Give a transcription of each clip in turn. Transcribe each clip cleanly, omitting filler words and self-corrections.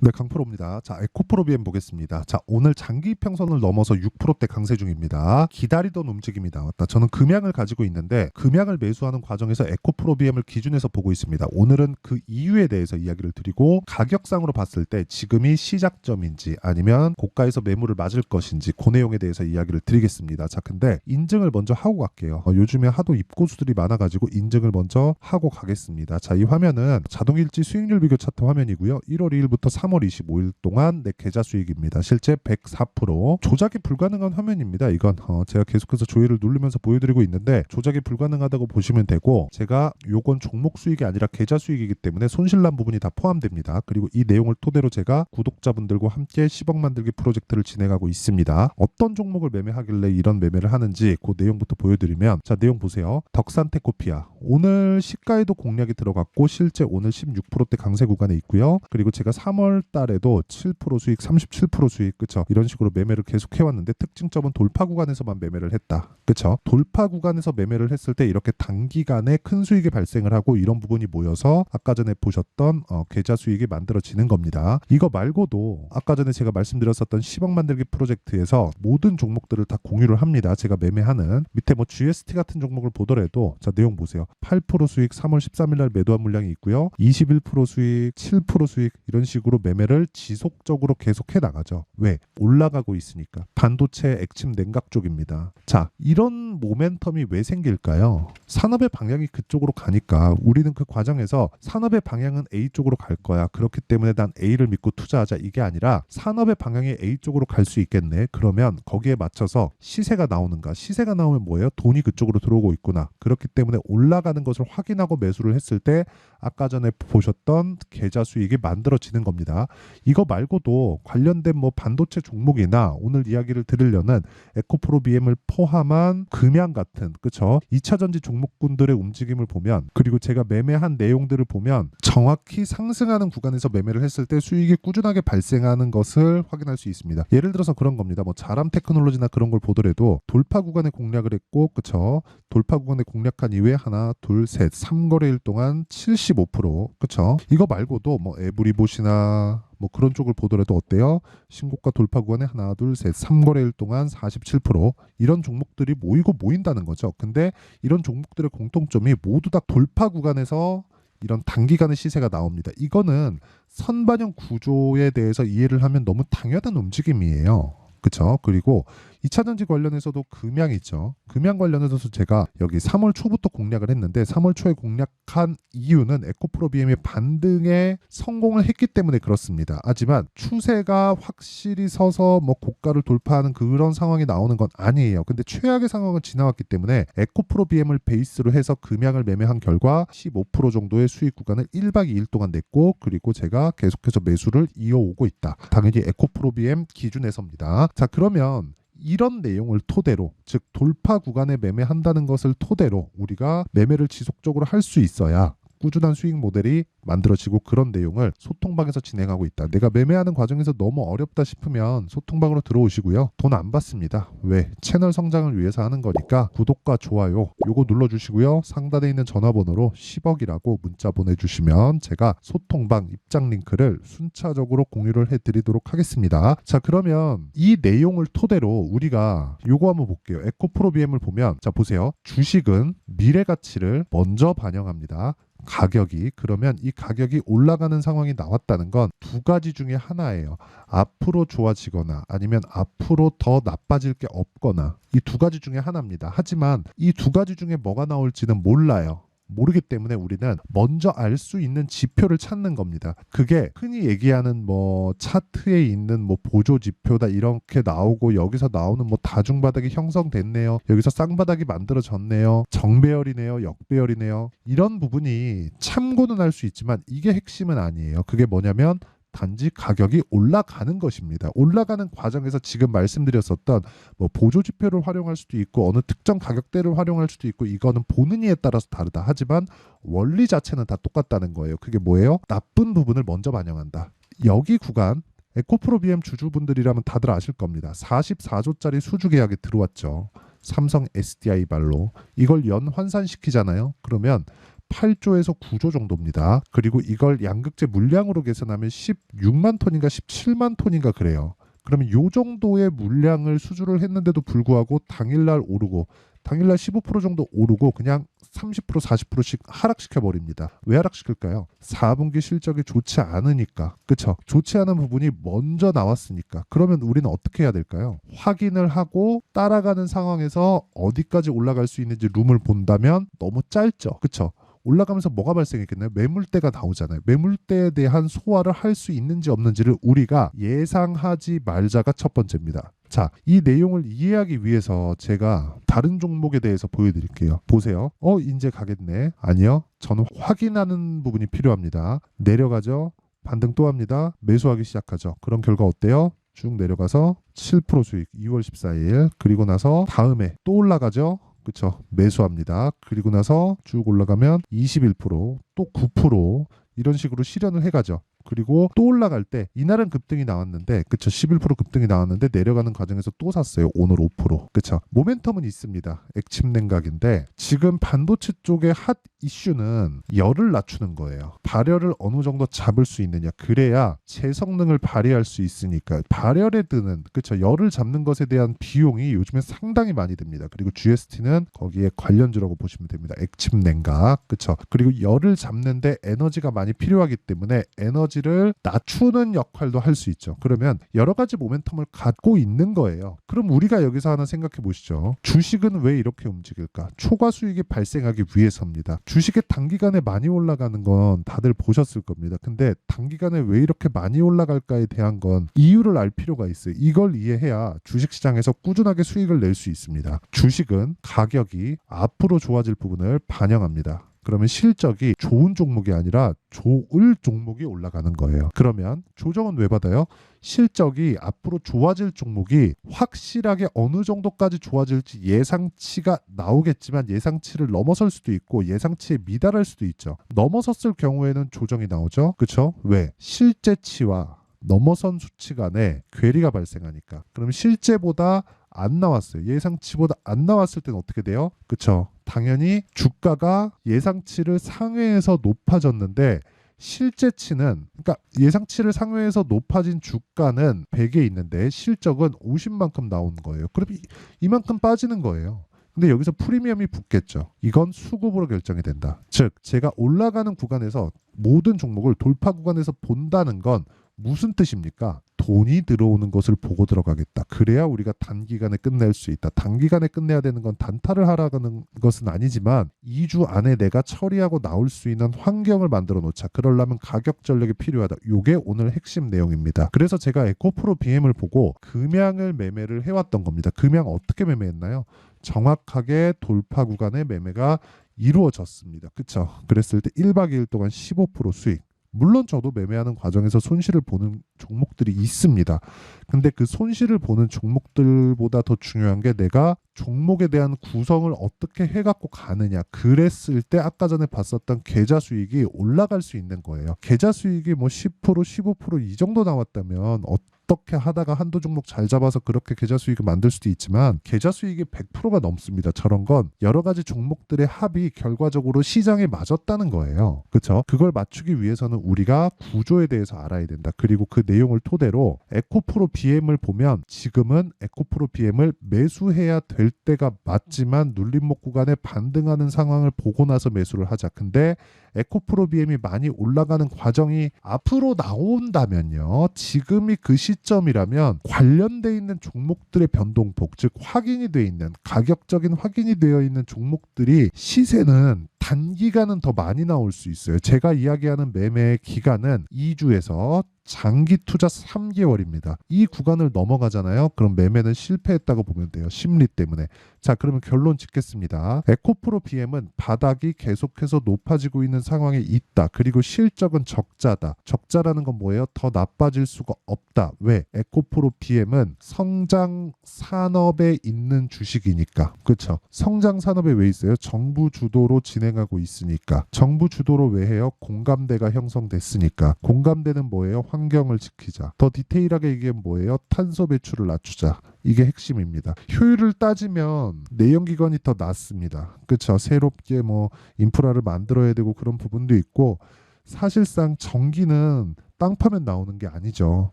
네, 강프로입니다. 자, 에코프로 BM 보겠습니다. 자, 오늘 장기 평선을 넘어서 6%대 강세 중입니다. 기다리던 움직임이 나왔다. 저는 금양을 가지고 있는데 금양을 매수하는 과정에서 에코프로 BM을 기준해서 보고 있습니다. 오늘은 그 이유에 대해서 이야기를 드리고 가격상으로 봤을 때 지금이 시작점인지 아니면 고가에서 매물을 맞을 것인지 그 내용에 대해서 이야기를 드리겠습니다. 자, 근데 인증을 먼저 하고 갈게요. 요즘에 하도 입고수들이 많아가지고 인증을 먼저 하고 가겠습니다. 자, 이 화면은 자동일지 수익률 비교 차트 화면이고요. 1월 2일부터 3월 25일 동안 내 계좌 수익입니다. 실제 104%. 조작이 불가능한 화면입니다. 이건 제가 계속해서 조회를 누르면서 보여드리고 있는데 조작이 불가능하다고 보시면 되고, 제가 요건 종목 수익이 아니라 계좌 수익이기 때문에 손실난 부분이 다 포함됩니다. 그리고 이 내용을 토대로 제가 구독자분들과 함께 10억 만들기 프로젝트를 진행하고 있습니다. 어떤 종목을 매매하길래 이런 매매를 하는지 그 내용부터 보여드리면, 자, 내용 보세요. 덕산테코피아 오늘 시가에도 공략이 들어갔고 실제 오늘 16%대 강세 구간에 있고요. 그리고 제가 3월 달에도 7% 수익, 37% 수익, 그쵸? 이런 식으로 매매를 계속 해왔는데 특징점은 돌파 구간에서만 매매를 했다. 그쵸? 돌파 구간에서 매매를 했을 때 이렇게 단기간에 큰 수익이 발생을 하고 이런 부분이 모여서 아까 전에 보셨던 계좌 수익이 만들어지는 겁니다. 이거 말고도 아까 전에 제가 말씀드렸었던 10억 만들기 프로젝트에서 모든 종목들을 다 공유를 합니다. 제가 매매하는 밑에 뭐 GST 같은 종목을 보더라도, 자, 내용 보세요. 8% 수익 3월 13일 날 매도한 물량이 있고요. 21% 수익, 7% 수익, 이런 식으로 매매를 지속적으로 계속해 나가죠. 왜? 올라가고 있으니까. 반도체 액침 냉각 쪽입니다. 자, 이런 모멘텀이 왜 생길까요? 산업의 방향이 그쪽으로 가니까 우리는 그 과정에서 산업의 방향은 A 쪽으로 갈 거야. 그렇기 때문에 난 A를 믿고 투자하자. 이게 아니라 산업의 방향이 A 쪽으로 갈 수 있겠네. 그러면 거기에 맞춰서 시세가 나오는가? 시세가 나오면 뭐예요? 돈이 그쪽으로 들어오고 있구나. 그렇기 때문에 올라가는 것을 확인하고 매수를 했을 때 아까 전에 보셨던 계좌 수익이 만들어지는 겁니다. 이거 말고도 관련된 뭐 반도체 종목이나 오늘 이야기를 드리려는 에코프로 BM을 포함한 금양 같은, 그쵸? 2차전지 종목군들의 움직임을 보면, 그리고 제가 매매한 내용들을 보면 정확히 상승하는 구간에서 매매를 했을 때 수익이 꾸준하게 발생하는 것을 확인할 수 있습니다. 예를 들어서 그런 겁니다. 뭐 자람 테크놀로지나 그런 걸 보더라도 돌파 구간에 공략을 했고, 그쵸? 돌파 구간에 공략한 이후에 하나, 둘, 셋, 3거래일 동안 75%, 그쵸? 이거 말고도 뭐 에브리봇이나 뭐 그런 쪽을 보더라도 어때요? 신고가 돌파 구간에 하나, 둘, 셋, 3거래일 동안 47%, 이런 종목들이 모이고 모인다는 거죠. 근데 이런 종목들의 공통점이 모두 다 돌파 구간에서 이런 단기간의 시세가 나옵니다. 이거는 선반영 구조에 대해서 이해를 하면 너무 당연한 움직임이에요. 그쵸? 그리고 2차전지 관련해서도 금양 있죠. 금양 관련해서도 제가 여기 3월 초부터 공략을 했는데 3월 초에 공략한 이유는 에코프로 BM의 반등에 성공을 했기 때문에 그렇습니다. 하지만 추세가 확실히 서서 뭐 고가를 돌파하는 그런 상황이 나오는 건 아니에요. 근데 최악의 상황은 지나왔기 때문에 에코프로 BM을 베이스로 해서 금양을 매매한 결과 15% 정도의 수익 구간을 1박 2일 동안 냈고, 그리고 제가 계속해서 매수를 이어오고 있다. 당연히 에코프로 BM 기준에서입니다. 자, 그러면 이런 내용을 토대로, 즉 돌파 구간에 매매한다는 것을 토대로 우리가 매매를 지속적으로 할 수 있어야 꾸준한 수익 모델이 만들어지고, 그런 내용을 소통방에서 진행하고 있다. 내가 매매하는 과정에서 너무 어렵다 싶으면 소통방으로 들어오시고요. 돈 안 받습니다. 왜? 채널 성장을 위해서 하는 거니까 구독과 좋아요 요거 눌러주시고요. 상단에 있는 전화번호로 10억이라고 문자 보내주시면 제가 소통방 입장 링크를 순차적으로 공유를 해드리도록 하겠습니다. 자, 그러면 이 내용을 토대로 우리가 요거 한번 볼게요. 에코프로 BM을 보면, 자, 보세요. 주식은 미래 가치를 먼저 반영합니다. 가격이, 그러면 이 가격이 올라가는 상황이 나왔다는 건 두 가지 중에 하나예요. 앞으로 좋아지거나 아니면 앞으로 더 나빠질 게 없거나, 이 두 가지 중에 하나입니다. 하지만 이 두 가지 중에 뭐가 나올지는 몰라요. 모르기 때문에 우리는 먼저 알 수 있는 지표를 찾는 겁니다. 그게 흔히 얘기하는 뭐 차트에 있는 뭐 보조 지표다 이렇게 나오고, 여기서 나오는 뭐 다중바닥이 형성됐네요, 여기서 쌍바닥이 만들어졌네요, 정배열이네요, 역배열이네요, 이런 부분이 참고는 할 수 있지만 이게 핵심은 아니에요. 그게 뭐냐면 단지 가격이 올라가는 것입니다. 올라가는 과정에서 지금 말씀드렸었던 뭐 보조 지표를 활용할 수도 있고 어느 특정 가격대를 활용할 수도 있고, 이거는 보는 이에 따라서 다르다. 하지만 원리 자체는 다 똑같다는 거예요. 그게 뭐예요? 나쁜 부분을 먼저 반영한다. 여기 구간 에코프로 BM 주주분들이라면 다들 아실 겁니다. 44조짜리 수주 계약이 들어왔죠. 삼성 SDI 발로 이걸 연 환산시키잖아요. 그러면 18조에서 9조 정도입니다. 그리고 이걸 양극재 물량으로 계산하면 16만 톤인가 17만 톤인가 그래요. 그러면 요 정도의 물량을 수주를 했는데도 불구하고 당일날 오르고 당일날 15% 정도 오르고 그냥 30% 40%씩 하락시켜 버립니다. 왜 하락시킬까요? 4분기 실적이 좋지 않으니까. 그쵸? 좋지 않은 부분이 먼저 나왔으니까. 그러면 우리는 어떻게 해야 될까요? 확인을 하고 따라가는 상황에서 어디까지 올라갈 수 있는지 룸을 본다면 너무 짧죠. 그쵸? 올라가면서 뭐가 발생했겠나요? 매물대가 나오잖아요. 매물대에 대한 소화를 할 수 있는지 없는지를 우리가 예상하지 말자가 첫 번째입니다. 자, 이 내용을 이해하기 위해서 제가 다른 종목에 대해서 보여드릴게요. 보세요. 이제 가겠네. 아니요. 저는 확인하는 부분이 필요합니다. 내려가죠. 반등 또 합니다. 매수하기 시작하죠. 그런 결과 어때요? 쭉 내려가서 7% 수익 2월 14일 그리고 나서 다음에 또 올라가죠. 그쵸? 매수합니다. 그리고 나서 쭉 올라가면 21%, 또 9% 이런 식으로 실현을 해가죠. 그리고 또 올라갈 때 이날은 급등이 나왔는데 그쵸 11% 급등이 나왔는데 내려가는 과정에서 또 샀어요. 오늘 5% 그쵸 모멘텀은 있습니다. 액침 냉각인데 지금 반도체 쪽의 핫 이슈는 열을 낮추는 거예요. 발열을 어느 정도 잡을 수 있느냐 그래야 제 성능을 발휘할 수 있으니까 발열에 드는 그쵸 열을 잡는 것에 대한 비용이 요즘에 상당히 많이 듭니다. 그리고 GST는 거기에 관련주라고 보시면 됩니다. 액침 냉각 그쵸 그리고 열을 잡는데 에너지가 많이 필요하기 때문에 에너지를 낮추는 역할도 할 수 있죠. 그러면 여러 가지 모멘텀을 갖고 있는 거예요. 그럼 우리가 여기서 하나 생각해 보시죠. 주식은 왜 이렇게 움직일까? 초과 수익이 발생하기 위해서입니다. 주식이 단기간에 많이 올라가는 건 다들 보셨을 겁니다. 근데 단기간에 왜 이렇게 많이 올라갈까에 대한 건 이유를 알 필요가 있어요. 이걸 이해해야 주식시장에서 꾸준하게 수익을 낼 수 있습니다. 주식은 가격이 앞으로 좋아질 부분을 반영합니다. 그러면 실적이 좋은 종목이 아니라 좋을 종목이 올라가는 거예요. 그러면 조정은 왜 받아요? 실적이 앞으로 좋아질 종목이 확실하게 어느 정도까지 좋아질지 예상치가 나오겠지만 예상치를 넘어설 수도 있고 예상치에 미달할 수도 있죠. 넘어섰을 경우에는 조정이 나오죠. 그렇죠? 왜? 실제치와 넘어선 수치 간에 괴리가 발생하니까. 그럼 실제보다 안 나왔어요. 예상치보다 안 나왔을 때는 어떻게 돼요? 그쵸? 당연히 주가가 예상치를 상회해서 높아졌는데 실제치는 그러니까 예상치를 상회해서 높아진 주가는 100에 있는데 실적은 50만큼 나온 거예요. 그럼 이만큼 빠지는 거예요. 근데 여기서 프리미엄이 붙겠죠. 이건 수급으로 결정이 된다. 즉 제가 올라가는 구간에서 모든 종목을 돌파 구간에서 본다는 건 무슨 뜻입니까? 돈이 들어오는 것을 보고 들어가겠다. 그래야 우리가 단기간에 끝낼 수 있다. 단기간에 끝내야 되는 건 단타를 하라는 것은 아니지만 2주 안에 내가 처리하고 나올 수 있는 환경을 만들어 놓자. 그러려면 가격 전략이 필요하다. 이게 오늘 핵심 내용입니다. 그래서 제가 에코프로 BM을 보고 금양을 매매를 해왔던 겁니다. 금양 어떻게 매매했나요? 정확하게 돌파 구간의 매매가 이루어졌습니다. 그쵸? 그랬을 때 1박 2일 동안 15% 수익. 물론 저도 매매하는 과정에서 손실을 보는 종목들이 있습니다. 근데 그 손실을 보는 종목들보다 더 중요한 게 내가 종목에 대한 구성을 어떻게 해갖고 가느냐. 그랬을 때 아까 전에 봤었던 계좌 수익이 올라갈 수 있는 거예요. 계좌 수익이 뭐 10%, 15%이 정도 나왔다면 어떻게 하다가 한두 종목 잘 잡아서 그렇게 계좌 수익을 만들 수도 있지만 계좌 수익이 100%가 넘습니다. 저런 건 여러 가지 종목들의 합이 결과적으로 시장에 맞았다는 거예요. 그렇죠? 그걸 맞추기 위해서는 우리가 구조에 대해서 알아야 된다. 그리고 그 내용을 토대로 에코프로 BM을 보면 지금은 에코프로 BM을 매수해야 될 때가 맞지만 눌림목 구간에 반등하는 상황을 보고 나서 매수를 하자. 근데 에코프로 BM이 많이 올라가는 과정이 앞으로 나온다면요. 지금이 그 시점이라면 관련돼 있는 종목들의 변동폭, 즉 확인이 돼 있는 가격적인 확인이 되어 있는 종목들이 시세는 단기간은 더 많이 나올 수 있어요. 제가 이야기하는 매매 기간은 2주에서 장기 투자 3개월입니다. 이 구간을 넘어가잖아요. 그럼 매매는 실패했다고 보면 돼요. 심리 때문에. 자, 그러면 결론 짓겠습니다. 에코프로 BM은 바닥이 계속해서 높아지고 있는 상황에 있다. 그리고 실적은 적자다. 적자라는 건 뭐예요? 더 나빠질 수가 없다. 왜? 에코프로 BM은 성장 산업에 있는 주식이니까. 그렇죠? 성장 산업에 왜 있어요? 정부 주도로 진행하는 발생하고 있으니까. 정부 주도로 왜 해요? 공감대가 형성됐으니까. 공감대는 뭐예요? 환경을 지키자. 더 디테일하게 얘기하면 뭐예요? 탄소 배출을 낮추자. 이게 핵심입니다. 효율을 따지면 내연기관이 더 낫습니다. 그렇죠? 새롭게 뭐 인프라를 만들어야 되고 그런 부분도 있고, 사실상 전기는 땅 파면 나오는 게 아니죠.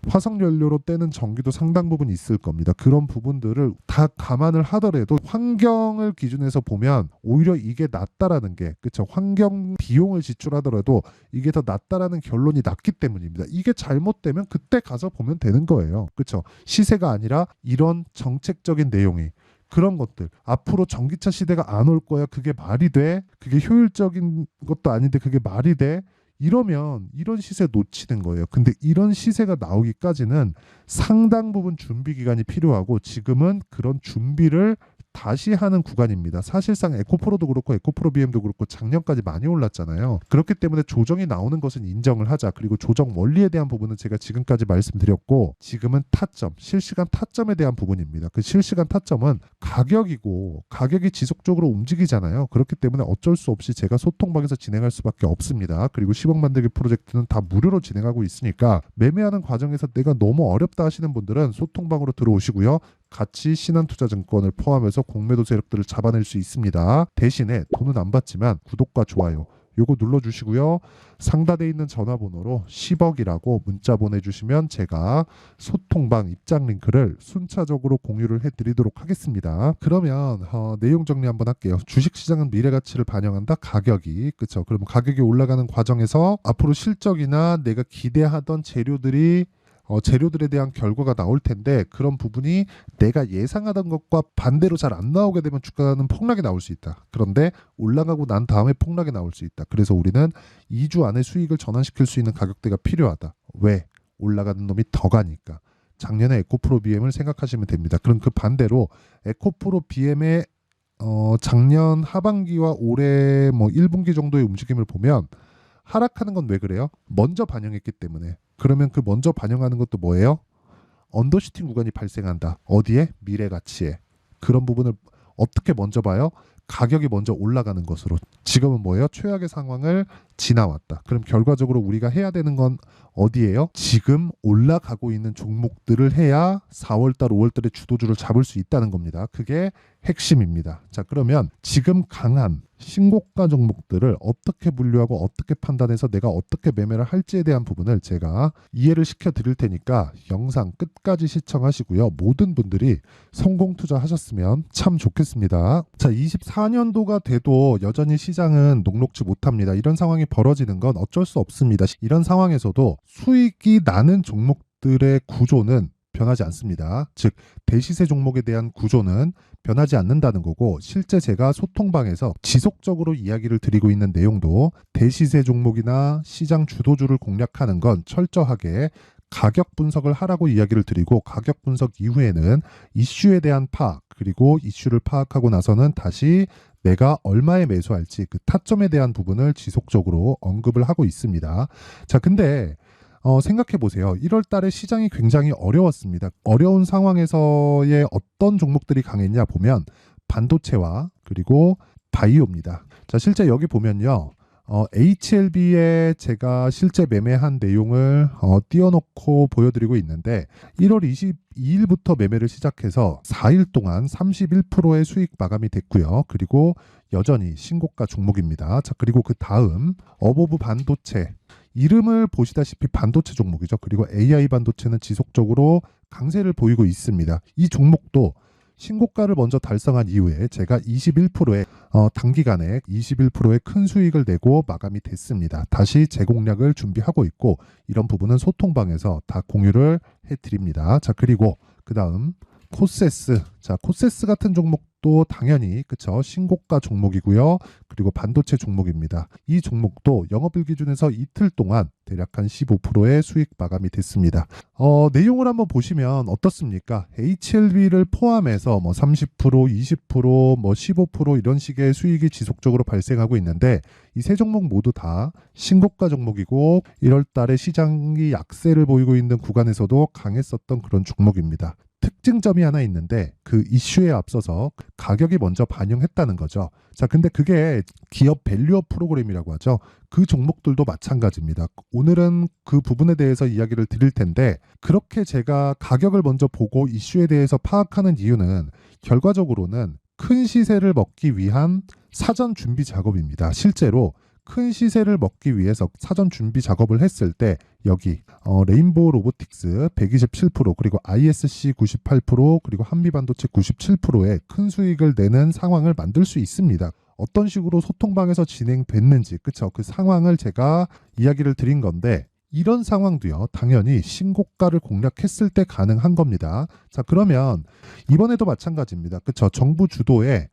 화석연료로 떼는 전기도 상당 부분 있을 겁니다. 그런 부분들을 다 감안을 하더라도 환경을 기준에서 보면 오히려 이게 낫다라는 게, 그렇죠? 환경 비용을 지출하더라도 이게 더 낫다라는 결론이 났기 때문입니다. 이게 잘못되면 그때 가서 보면 되는 거예요. 그렇죠? 시세가 아니라 이런 정책적인 내용이, 그런 것들, 앞으로 전기차 시대가 안 올 거야. 그게 말이 돼? 그게 효율적인 것도 아닌데 그게 말이 돼? 이러면 이런 시세 놓치는 거예요. 근데 이런 시세가 나오기까지는 상당 부분 준비 기간이 필요하고, 지금은 그런 준비를 다시 하는 구간입니다. 사실상 에코프로도 그렇고 에코프로 BM도 그렇고 작년까지 많이 올랐잖아요. 그렇기 때문에 조정이 나오는 것은 인정을 하자. 그리고 조정 원리에 대한 부분은 제가 지금까지 말씀드렸고, 지금은 타점, 실시간 타점에 대한 부분입니다. 그 실시간 타점은 가격이고, 가격이 지속적으로 움직이잖아요. 그렇기 때문에 어쩔 수 없이 제가 소통방에서 진행할 수밖에 없습니다. 그리고 10억 만들기 프로젝트는 다 무료로 진행하고 있으니까, 매매하는 과정에서 내가 너무 어렵다 하시는 분들은 소통방으로 들어오시고요. 같이 신한투자증권을 포함해서 공매도 세력들을 잡아낼 수 있습니다. 대신에 돈은 안 받지만 구독과 좋아요 요거 눌러주시고요. 상단에 있는 전화번호로 10억이라고 문자 보내주시면 제가 소통방 입장 링크를 순차적으로 공유를 해드리도록 하겠습니다. 그러면 내용 정리 한번 할게요. 주식시장은 미래가치를 반영한다. 가격이, 그쵸? 그러면 가격이 올라가는 과정에서 앞으로 실적이나 내가 기대하던 재료들에 대한 결과가 나올 텐데, 그런 부분이 내가 예상하던 것과 반대로 잘 안 나오게 되면 주가는 폭락이 나올 수 있다. 그런데 올라가고 난 다음에 폭락이 나올 수 있다. 그래서 우리는 2주 안에 수익을 전환시킬 수 있는 가격대가 필요하다. 왜? 올라가는 놈이 더 가니까. 작년에 에코프로 BM을 생각하시면 됩니다. 그럼 그 반대로 에코프로 BM의 작년 하반기와 올해 뭐 1분기 정도의 움직임을 보면 하락하는 건 왜 그래요? 먼저 반영했기 때문에. 그러면 그 먼저 반영하는 것도 뭐예요? 언더슈팅 구간이 발생한다. 어디에? 미래가치에. 그런 부분을 어떻게 먼저 봐요? 가격이 먼저 올라가는 것으로. 지금은 뭐예요? 최악의 상황을 지나왔다. 그럼 결과적으로 우리가 해야 되는 건 어디예요? 지금 올라가고 있는 종목들을 해야 4월달, 5월달에 주도주를 잡을 수 있다는 겁니다. 그게 핵심입니다. 자, 그러면 지금 강한 신고가 종목들을 어떻게 분류하고 어떻게 판단해서 내가 어떻게 매매를 할지에 대한 부분을 제가 이해를 시켜 드릴 테니까 영상 끝까지 시청하시고요. 모든 분들이 성공 투자하셨으면 참 좋겠습니다. 자, 24년도가 돼도 여전히 시장은 녹록지 못합니다. 이런 상황이 벌어지는 건 어쩔 수 없습니다. 이런 상황에서도 수익이 나는 종목들의 구조는 변하지 않습니다. 즉 대시세 종목에 대한 구조는 변하지 않는다는 거고, 실제 제가 소통방에서 지속적으로 이야기를 드리고 있는 내용도 대시세 종목이나 시장 주도주를 공략하는 건 철저하게 가격 분석을 하라고 이야기를 드리고, 가격 분석 이후에는 이슈에 대한 파악, 그리고 이슈를 파악하고 나서는 다시 내가 얼마에 매수할지 그 타점에 대한 부분을 지속적으로 언급을 하고 있습니다. 자, 근데 생각해 보세요. 1월 달에 시장이 굉장히 어려웠습니다. 어려운 상황에서의 어떤 종목들이 강했냐 보면 반도체와 그리고 바이오입니다. 자, 실제 여기 보면요. HLB에 제가 실제 매매한 내용을 띄워놓고 보여드리고 있는데, 1월 22일부터 매매를 시작해서 4일 동안 31%의 수익 마감이 됐고요. 그리고 여전히 신고가 종목입니다. 자, 그리고 그 다음 어보브 반도체, 이름을 보시다시피 반도체 종목이죠. 그리고 AI 반도체는 지속적으로 강세를 보이고 있습니다. 이 종목도 신고가를 먼저 달성한 이후에 제가 21%의 단기간에 21%의 큰 수익을 내고 마감이 됐습니다. 다시 재공략을 준비하고 있고, 이런 부분은 소통방에서 다 공유를 해드립니다. 자, 그리고 그 다음 코세스. 자, 코세스 같은 종목도 당연히 그쵸, 신고가 종목이고요. 그리고 반도체 종목입니다. 이 종목도 영업일 기준에서 이틀 동안 대략 한 15%의 수익 마감이 됐습니다. 내용을 한번 보시면 어떻습니까? HLB를 포함해서 뭐 30%, 20%, 뭐 15% 이런 식의 수익이 지속적으로 발생하고 있는데, 이 세 종목 모두 다 신고가 종목이고 1월 달에 시장이 약세를 보이고 있는 구간에서도 강했었던 그런 종목입니다. 특징점이 하나 있는데 그 이슈에 앞서서 가격이 먼저 반영했다는 거죠. 자, 근데 그게 기업 밸류업 프로그램이라고 하죠. 그 종목들도 마찬가지입니다. 오늘은 그 부분에 대해서 이야기를 드릴 텐데 그렇게 제가 가격을 먼저 보고 이슈에 대해서 파악하는 이유는 결과적으로는 큰 시세를 먹기 위한 사전 준비 작업입니다. 실제로 큰 시세를 먹기 위해서 사전 준비 작업을 했을 때 여기 레인보우 로보틱스 127% 그리고 ISC 98% 그리고 한미반도체 97%의 큰 수익을 내는 상황을 만들 수 있습니다. 어떤 식으로 소통방에서 진행됐는지 그쵸? 그 상황을 제가 이야기를 드린 건데 이런 상황도요 당연히 신고가를 공략했을 때 가능한 겁니다. 자, 그러면 이번에도 마찬가지입니다. 그쵸? 정부 주도의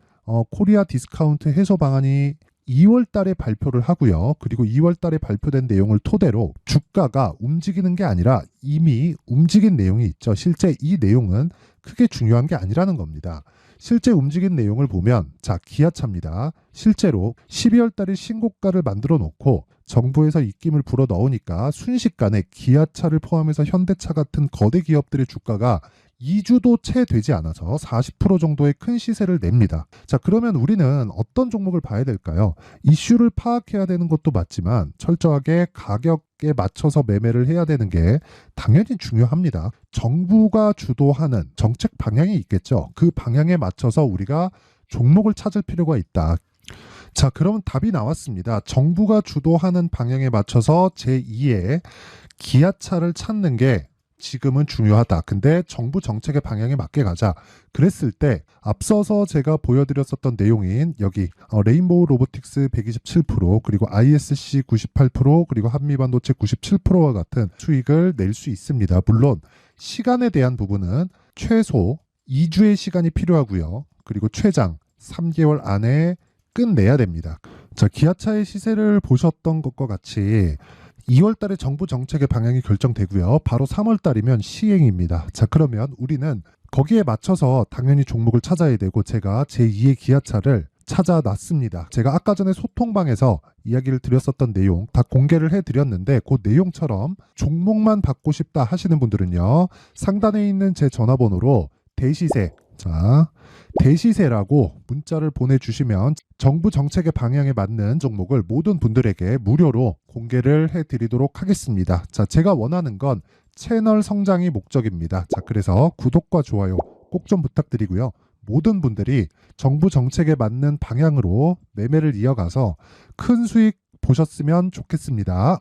코리아 디스카운트 해소 방안이 2월 달에 발표를 하고요. 그리고 2월 달에 발표된 내용을 토대로 주가가 움직이는 게 아니라 이미 움직인 내용이 있죠. 실제 이 내용은 크게 중요한 게 아니라는 겁니다. 실제 움직인 내용을 보면 자, 기아차입니다. 실제로 12월 달에 신고가를 만들어 놓고 정부에서 입김을 불어 넣으니까 순식간에 기아차를 포함해서 현대차 같은 거대 기업들의 주가가 2주도 채 되지 않아서 40% 정도의 큰 시세를 냅니다. 자, 그러면 우리는 어떤 종목을 봐야 될까요? 이슈를 파악해야 되는 것도 맞지만 철저하게 가격에 맞춰서 매매를 해야 되는 게 당연히 중요합니다. 정부가 주도하는 정책 방향이 있겠죠. 그 방향에 맞춰서 우리가 종목을 찾을 필요가 있다. 자, 그러면 답이 나왔습니다. 정부가 주도하는 방향에 맞춰서 제2의 기아차를 찾는 게 지금은 중요하다. 근데 정부 정책의 방향에 맞게 가자. 그랬을 때 앞서서 제가 보여드렸었던 내용인 여기 레인보우 로보틱스 127% 그리고 ISC 98% 그리고 한미반도체 97%와 같은 수익을 낼 수 있습니다. 물론 시간에 대한 부분은 최소 2주의 시간이 필요하고요. 그리고 최장 3개월 안에 끝내야 됩니다. 자, 기아차의 시세를 보셨던 것과 같이 2월 달에 정부 정책의 방향이 결정되고요. 바로 3월 달이면 시행입니다. 자, 그러면 우리는 거기에 맞춰서 당연히 종목을 찾아야 되고 제가 제2의 기아차를 찾아놨습니다. 제가 아까 전에 소통방에서 이야기를 드렸었던 내용 다 공개를 해드렸는데 그 내용처럼 종목만 받고 싶다 하시는 분들은요. 상단에 있는 제 전화번호로 대시세 대시세라고 문자를 보내주시면 정부 정책의 방향에 맞는 종목을 모든 분들에게 무료로 공개를 해드리도록 하겠습니다. 자, 제가 원하는 건 채널 성장이 목적입니다. 자, 그래서 구독과 좋아요 꼭 좀 부탁드리고요. 모든 분들이 정부 정책에 맞는 방향으로 매매를 이어가서 큰 수익 보셨으면 좋겠습니다.